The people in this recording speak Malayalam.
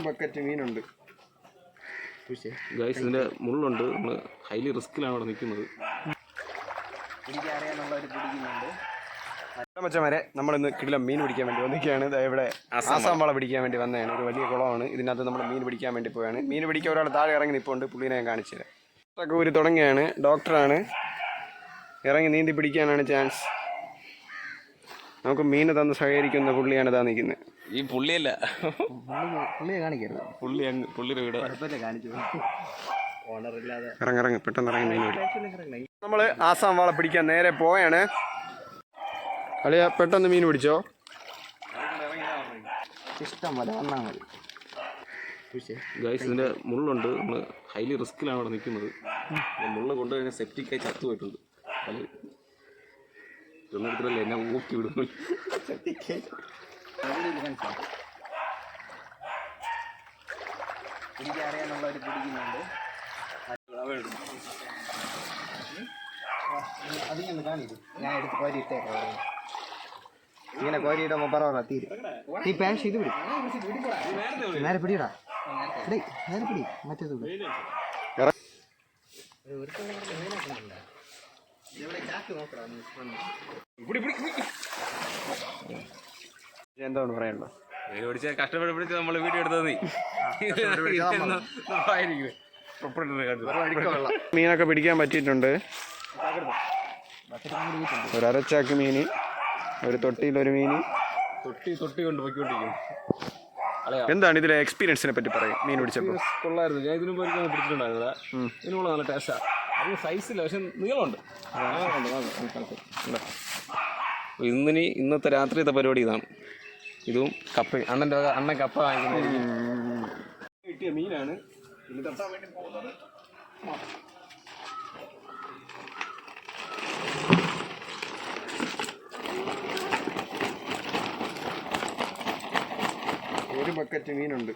ഒരു ബക്കറ്റ് മീനുണ്ട്. ഗൈസ് ഇതിൻ്റെ മുള്ളുണ്ട്. നമ്മൾ ഹൈലി റിസ്ക്കിലാണ് അവിടെ നിൽക്കുന്നത്. മച്ചമാരെ നമ്മളിന്ന് കിടിലം മീൻ പിടിക്കാൻ വേണ്ടി വന്നിരിക്കുകയാണ്. ഇവിടെ ആസാം വാള പിടിക്കാൻ വേണ്ടി വന്നതാണ്. ഒരു വലിയ കുളമാണ്. ഇതിനകത്ത് നമ്മൾ മീൻ പിടിക്കാൻ വേണ്ടി പോയാണ്. മീൻ പിടിക്കാൻ ഒരാൾ താഴെ ഇറങ്ങി നിൽപ്പുണ്ട്. പുള്ളിനെ ഞാൻ കാണിച്ചത് ഒക്കെ ഊരി തുടങ്ങിയാണ്. ഡോക്ടറാണ്. ഇറങ്ങി നീന്തി പിടിക്കാനാണ് ചാൻസ്. നമുക്ക് മീൻ തന്ന് സഹകരിക്കുന്ന പുള്ളിയാണ് ഇതാ നിൽക്കുന്നത്. ഈ പുള്ളിയല്ല, പുള്ളിയെ കാണിക്കരുത്. പുള്ളിയുടെ വീട് ഇറങ്ങി പെട്ടെന്ന് ഇറങ്ങി മീൻ പിടിക്കും. നമ്മൾ ആസാം വാള പിടിക്കാൻ നേരെ പോയാണ്. അളിയ പെട്ടെന്ന് മീൻ പിടിച്ചോ. ഇഷ്ടം പോലെ വന്നാൽ മതി. ഗൈസ് ഇതിൻ്റെ മുള്ളുണ്ട്. നമ്മൾ ഹൈലി റിസ്ക്കിലാണ് അവിടെ നിൽക്കുന്നത്. മുള്ള കൊണ്ടുകഴിഞ്ഞാൽ സെപ്റ്റിക്കായി ചത്തുപോയിട്ടുണ്ട്. പല ഇതൊന്നെടുത്തിട്ടല്ലേ എന്നെ ഊക്കി വിടുന്നു. പിടിക്കാറിയാന്നുള്ളവർ പിടിക്കുന്നുണ്ട്. അതിങ്ങനെ കാണിക്കും. ഞാൻ എടുത്ത് കോരിയിട്ടേക്കാം. ഇങ്ങനെ കോരിയിടുമ്പോൾ പറ തീരും. ഈ പാഷ് ഇത് പിടി. നേരെ പിടിയിടാ. നേരെ പിടി. മറ്റേത് എന്താണ് പറയാനുള്ളത്? കഷ്ടപ്പെട്ട് പിടിച്ച് നമ്മൾ വീഡിയോ എടുത്തത് മീനൊക്കെ പിടിക്കാൻ പറ്റിയിട്ടുണ്ട്. ഒരു അരച്ചാക്ക് മീന്, ഒരു തൊട്ടിയിലൊരു മീന്. തൊട്ടി കൊണ്ട് പോയിക്കൊണ്ടിരിക്കും. എന്താണ് ഇതിലെ എക്സ്പീരിയൻസിനെ പറ്റി പറയും? മീൻ പിടിച്ചപ്പോൾ കൊള്ളായിരുന്നു. ഞാൻ ഇതിനു പോയി പിടിച്ചിട്ടുണ്ടായിരുന്നില്ല. ഇതിനുള്ള നല്ല ടേസ്റ്റാണ്. അത് സൈസില്ല, പക്ഷെ നീളമുണ്ട്. ഇന്നത്തെ രാത്രിയത്തെ പരിപാടി ഇതാണ്. ഇതും കപ്പ. അണ്ണൻ കപ്പ വാങ്ങിക്കുന്ന കിട്ടിയ മീനാണ് ഇനി തട്ടാൻ വേണ്ടി പോകുന്നത്. ഒരു ബക്കറ്റ് മീനുണ്ട്.